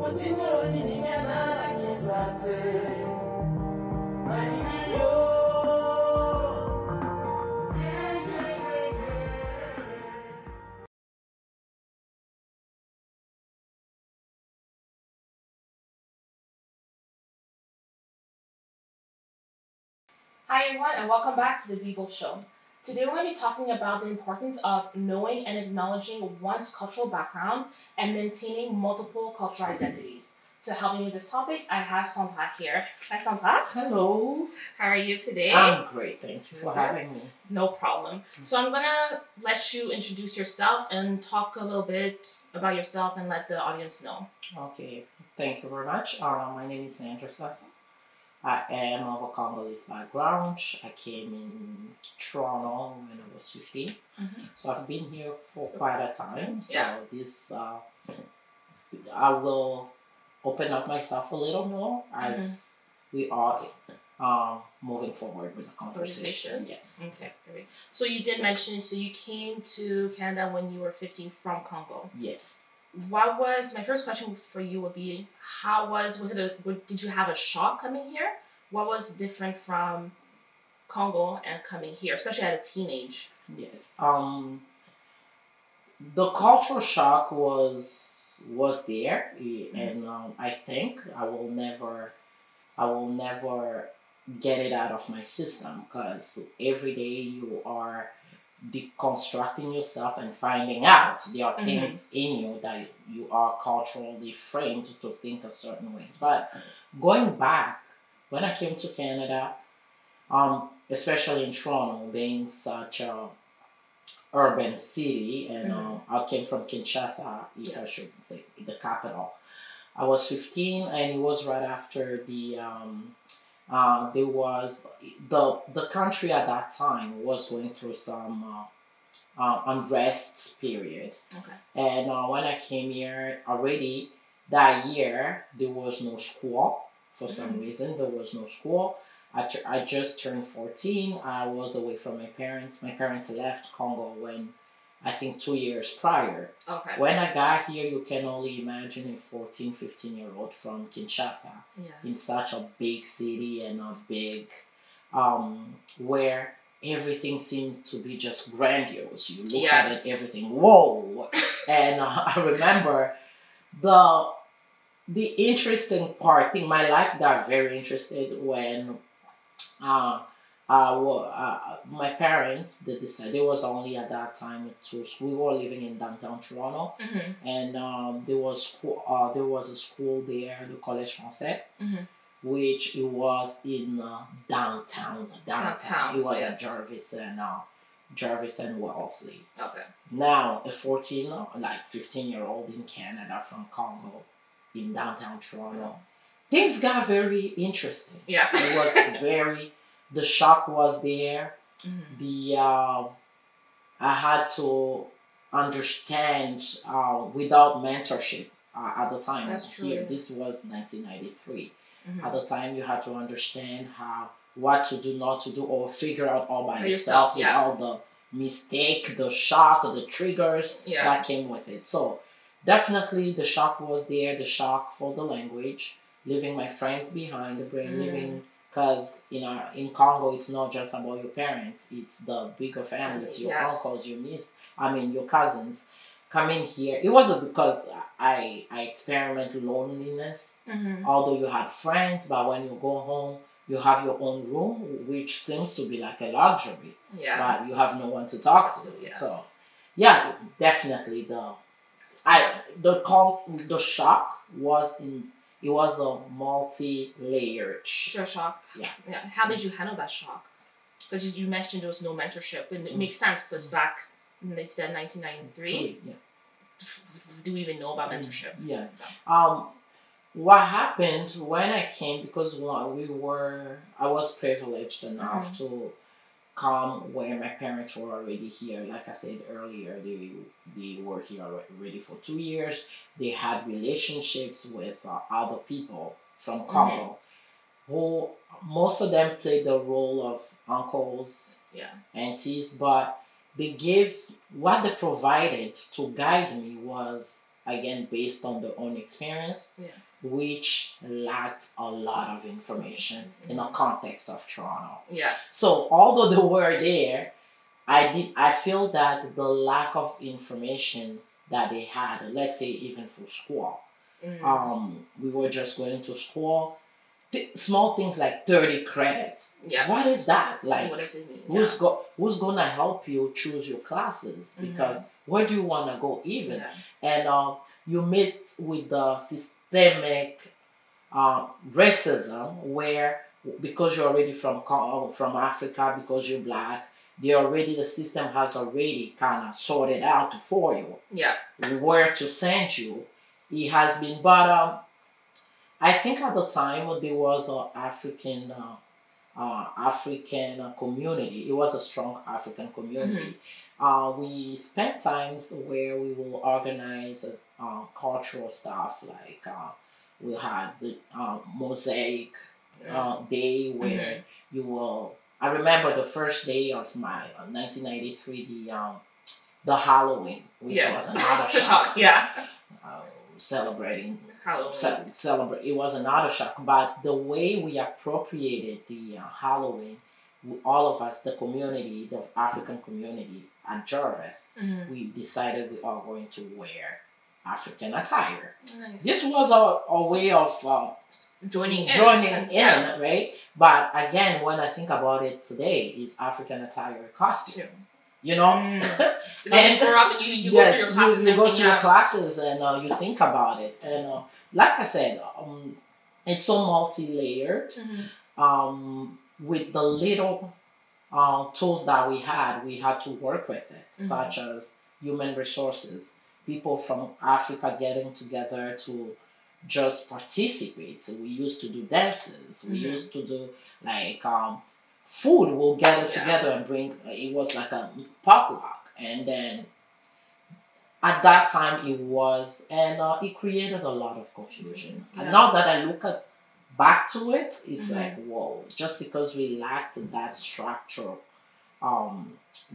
Hi everyone and welcome back to the Vivo Show. Today we're going to be talking about the importance of knowing and acknowledging one's cultural background and maintaining multiple cultural identities. To help me with this topic, I have Sandra here. Hi Sandra. Hello. How are you today? I'm great. Thank you for having me. No problem. So I'm going to let you introduce yourself and talk a little bit about yourself and let the audience know. Okay. Thank you very much. My name is Sandra Sassa. I am of a Congolese background. I came in Toronto when I was 15. So I've been here for quite a time. So this, I will open up myself a little more as we are moving forward with the conversation. Yes. Okay, great. So you did mention, so you came to Canada when you were 15 from Congo. Yes. My first question for you would be, did you have a shock coming here? What was different from Congo and coming here, especially at a teenage? Yes. The cultural shock was there, and I think I will never get it out of my system, because every day you are deconstructing yourself and finding out there are things in you that you are culturally framed to think a certain way. But going back, when I came to Canada, especially in Toronto, being such a urban city, and I came from Kinshasa, if I should say, the capital. I was 15, and it was right after there was the country at that time was going through some unrest period. Okay. And when I came here, already that year there was no school. For some reason there was no school. I just turned 14. I was away from my parents. My parents left Congo when, I think, 2 years prior. Okay. When I got here, you can only imagine a 14, 15-year-old from Kinshasa in such a big city and a big, where everything seemed to be just grandiose. You look at it, everything, whoa! And I remember the interesting part, my life got very interested when my parents, they decided, there was only at that time we were living in downtown Toronto, and there was a school there, the Collège Français, which it was in downtown. It was at Jarvis and Wellesley. Okay. Now a 15-year-old in Canada from Congo in downtown Toronto, things got very interesting. Yeah. It was the shock was there. I had to understand without mentorship at the time. That's true. Here, this was 1993. At the time, you had to understand what to do, not to do, or figure out all by yourself with all the mistake, the shock, the triggers that came with it. So definitely the shock was there, the shock for the language, leaving my friends behind, living, because in Congo it's not just about your parents, it's the bigger family, it's your uncles, your cousins coming here. It wasn't because I experiment loneliness, although you had friends, but when you go home, you have your own room, which seems to be like a luxury, but you have no one to talk to. So yeah, definitely the shock was it was a multi-layered shock. Yeah. How did you handle that shock? Because you mentioned there was no mentorship, and it makes sense because back when they said 1993, do we even know about mentorship? What happened when I came, because I was privileged enough to come where my parents were already here. Like I said earlier, they were here already for 2 years. They had relationships with other people from Congo, who most of them played the role of uncles, aunties, but what they provided to guide me was again, based on their own experience, yes, which lacked a lot of information in a context of Toronto. Yes. So although they were there, I feel that the lack of information that they had, let's say even for school, we were just going to school, small things like 30 credits. Yeah. What is that? Like, what does it mean? Who's gonna help you choose your classes? Because where do you wanna go even? And you meet with the systemic racism where because you're already from Africa, because you're black, the system has already kind of sorted out for you. Yeah. Where to send you. It has been, but I think at the time there was an African community. It was a strong African community. We spent times where we will organize cultural stuff, like we had the mosaic day where you will. I remember the first day of my 1993, the Halloween, which was another shock. Celebrating Halloween. It was another shock, but the way we appropriated the Halloween, all of us, the community, the African community at Jarvis, we decided we are going to wear African attire. Nice. This was a way of joining in, right? But again, when I think about it today, is African attire a costume? You know, and you grow up and you go through your classes. You go to your classes and you think about it. And like I said, it's so multi-layered. With the little tools that we had to work with it, such as human resources, people from Africa getting together to just participate. So we used to do dances. We used to do like food. We'll gather together and bring. It was like a potluck, and then at that time it was, and it created a lot of confusion. And now that I look back to it, it's like whoa! Just because we lacked that structural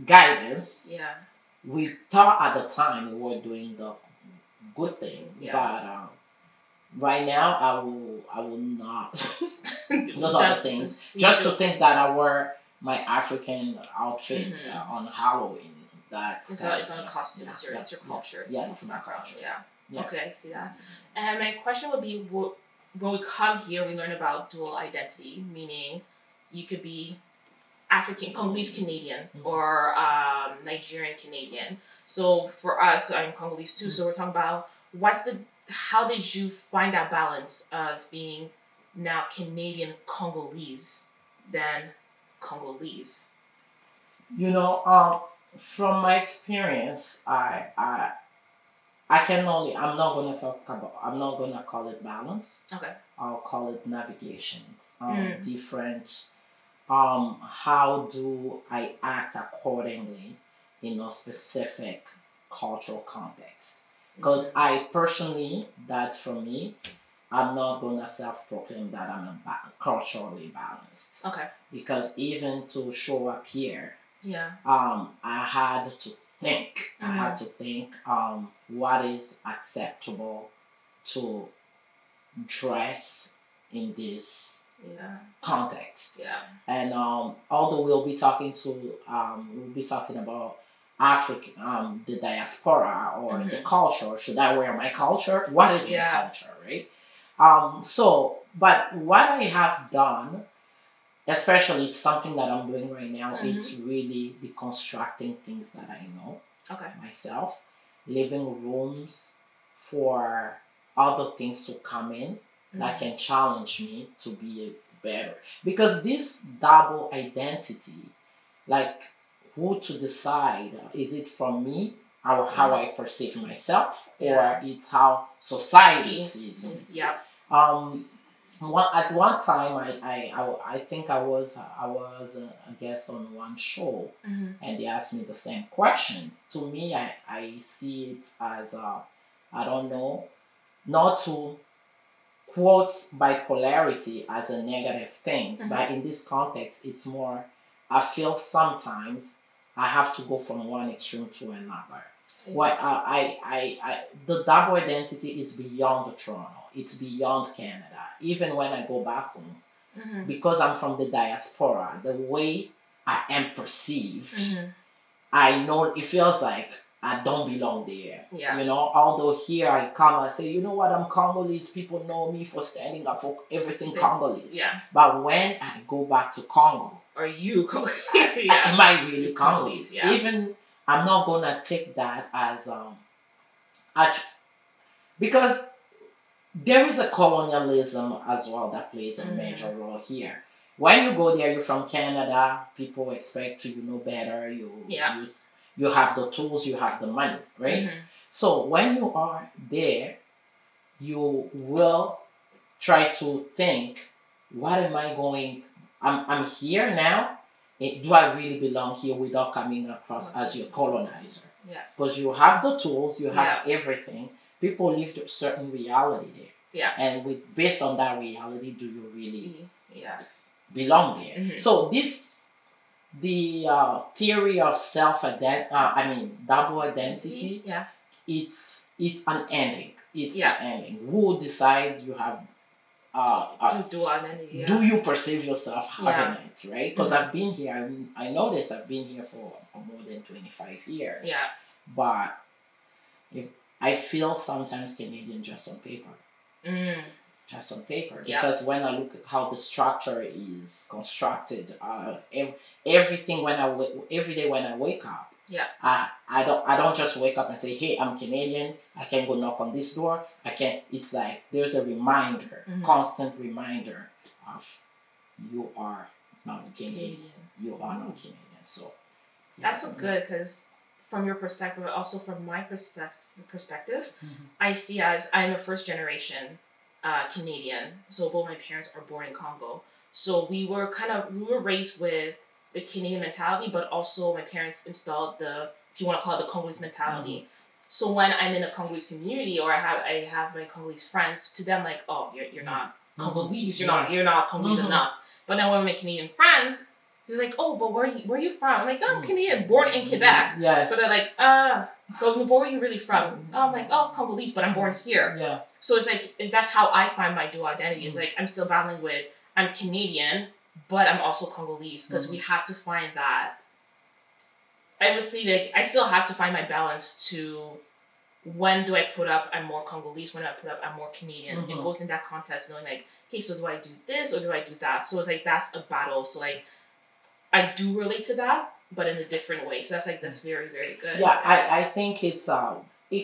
guidance. Yeah. We thought at the time we were doing the good thing, but right now I will not those other things. Just to think that I wear my African outfit on Halloween. It's not a costume. It's your culture. It's my culture. Yeah. Okay, I see that. And my question would be, when we come here, we learn about dual identity, meaning you could be African, Congolese Canadian, or Nigerian Canadian. So for us, I'm Congolese too. So we're talking about how did you find that balance of being now Canadian Congolese than Congolese? You know, from my experience, I'm not gonna call it balance. Okay. I'll call it navigations. Different. How do I act accordingly in a specific cultural context? Because I personally, that for me, I'm not gonna self-proclaim that I'm culturally balanced. Okay. Because even to show up here, I had to think. I had to think what is acceptable to dress in this context. And although we'll be talking about African, the diaspora or the culture. Should I wear my culture? What is the culture, right? But what I have done, especially it's something that I'm doing right now, it's really deconstructing things that I know myself, leaving rooms for other things to come in that can challenge me to be better. Because this double identity, like who to decide, is it from me or how I perceive myself, or it's how society sees me? At one time, I think I was a guest on one show, and they asked me the same questions. To me, I see it as I don't know, not to quote bipolarity as a negative thing, but in this context, it's more. I feel sometimes I have to go from one extreme to another. The double identity is beyond Toronto. It's beyond Canada. Even when I go back home, because I'm from the diaspora, the way I am perceived, I know it feels like I don't belong there. Yeah. You know, although here I come, I say, you know what, I'm Congolese. People know me for standing up for everything Congolese. Yeah. But when I go back to Congo, are you Congolese? Am I really Congolese? Yeah. Even I'm not gonna take that as because there is a colonialism as well that plays a major role here. When you go there, you're from Canada, people expect you know better, you have the tools, you have the money, right? So when you are there, you will try to think, what am I going, I'm here now, do I really belong here without coming across as your colonizer? Yes. Because you have the tools, you have everything. People live a certain reality there. Yeah. And based on that reality, do you really belong there? So the theory of double identity, it's an ending. It's an ending. Who decides you have do you perceive yourself having it, right? Because I've been here, I know this, I've been here for more than 25 years. Yeah. But if I feel sometimes Canadian just on paper. Just on paper. Because when I look at how the structure is constructed, everything every day when I wake up, I don't just wake up and say, hey, I'm Canadian, I can go knock on this door. I can't. It's like there's a reminder, constant reminder of you are not Canadian. You are not Canadian. So that's so good, because from your perspective, but also from my perspective, I see as I'm a first generation Canadian. So both my parents are born in Congo. So we were raised with the Canadian mentality, but also my parents installed if you want to call it, the Congolese mentality. So when I'm in a Congolese community, or I have my Congolese friends, to them, like, oh, you're not Congolese, you're not Congolese enough. But then when my Canadian friends, they're like, oh, but where are you from? I'm like, oh, I'm Canadian, born in Quebec. Yes. But they're like, but where were you really from? Oh, I'm like, oh, Congolese, but I'm born here. Yeah. So it's like, that's how I find my dual identity. It's like, I'm still battling with, I'm Canadian, but I'm also Congolese, because we have to find that. I would say, like, I still have to find my balance to, when do I put up I'm more Congolese, when do I put up I'm more Canadian. It goes in that context, knowing like, okay, so do I do this or do I do that? So it's like, that's a battle. So like, I do relate to that, but in a different way. So that's very, very good. Yeah, I think it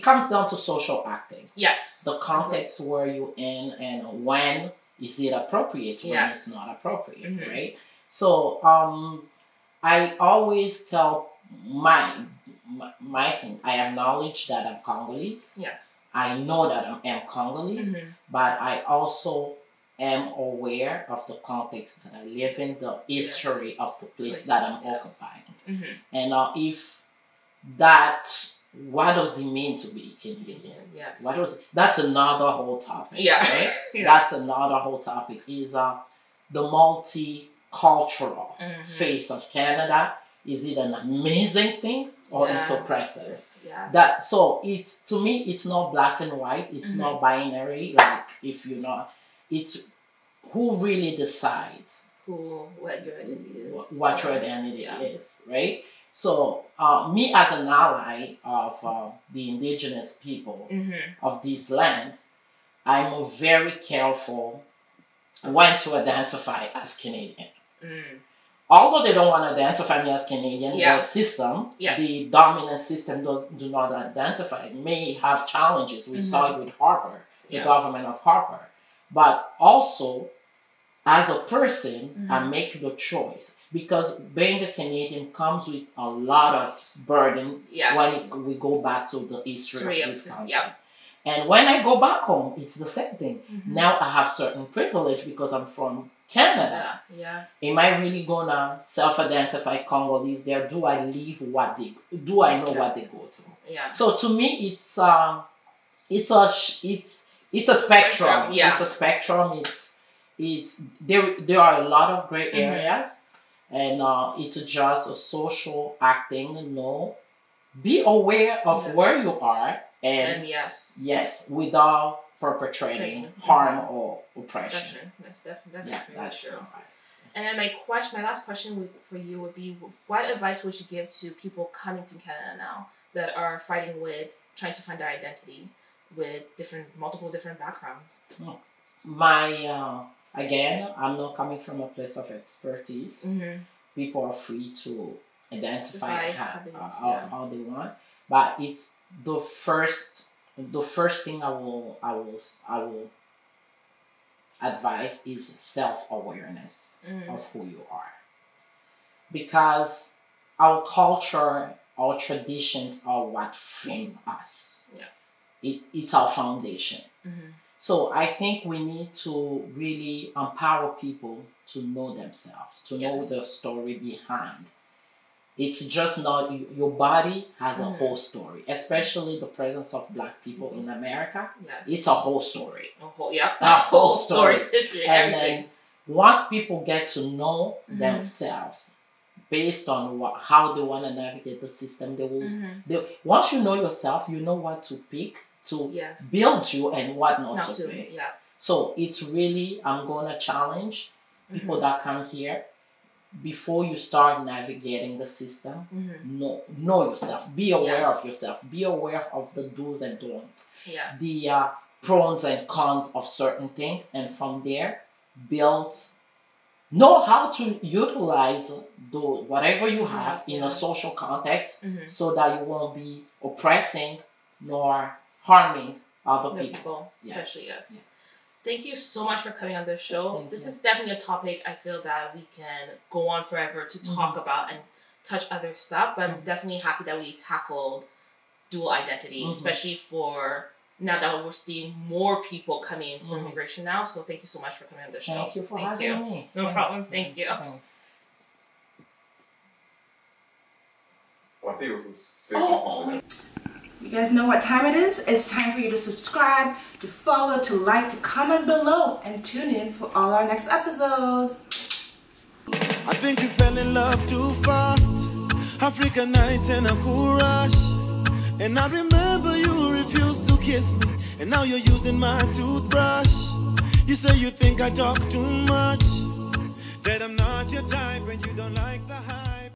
comes down to social acting. Yes. The context where you're in and when is it appropriate, when it's not appropriate, right? So I always tell my thing, I acknowledge that I'm Congolese. Yes. I know that I am Congolese, but I also am aware of the context that I live in, the history of the place that I'm occupying. And if that, what does it mean to be Canadian? Yes. That's another whole topic. Yeah. Right? That's another whole topic. Is the multicultural face of Canada. Is it an amazing thing or it's oppressive? Yes. So it's, to me, it's not black and white. It's not binary. Like, if you're not, it's who really decides what your identity is. What your identity is, right? So me as an ally of the indigenous people of this land, I'm very careful when to identify as Canadian. Although they don't want to identify me as Canadian, the system, the dominant system do not identify. It may have challenges. We saw it with Harper, the government of Harper. But also, as a person, I make the choice. Because being a Canadian comes with a lot of burden when we go back to the history of this country. And when I go back home, it's the same thing. Now I have certain privilege because I'm from Canada. Am I really gonna self-identify Congolese there? Do I live do I know what they go through? So to me, it's a spectrum. It's a spectrum. There are a lot of gray areas, and it's just a social acting. No, be aware of where you are and yes, without perpetrating harm or oppression. That's definitely true. Right. And then my last question for you would be, what advice would you give to people coming to Canada now that are fighting with trying to find their identity with multiple different backgrounds? Again, I'm not coming from a place of expertise. Mm-hmm. People are free to identify how they want, but it's the first thing I will advise is self-awareness of who you are, because our culture, our traditions are what frame us. Yes, it's our foundation. Mm-hmm. So I think we need to really empower people to know themselves, to know the story behind. It's just not, your body has a whole story, especially the presence of Black people in America. Yes. It's a whole story. A whole story. History, and then once people get to know themselves based on how they want to navigate the system, they will. Once you know yourself, you know what to pick to build you and what not to pick. Yeah. So it's really, I'm going to challenge people that come here. Before you start navigating the system, know yourself. Be aware of yourself. Be aware of the do's and don'ts. Yeah. The pros and cons of certain things. And from there, know how to utilize whatever you have in a social context so that you won't be oppressing nor harming other people. Especially, yes. Thank you so much for coming on this show. This is definitely a topic I feel that we can go on forever to talk about and touch other stuff, but I'm definitely happy that we tackled dual identity, especially for now that we're seeing more people coming into immigration now. So thank you so much for coming on the show. Thank you for having me. No problem. Thank you. Well, I think it was say something. You guys know what time it is? It's time for you to subscribe, to follow, to like, to comment below, and tune in for all our next episodes. I think you fell in love too fast. African nights and a cool rush. And I remember you refused to kiss me, and now you're using my toothbrush. You say you think I talk too much, that I'm not your type and you don't like the hype.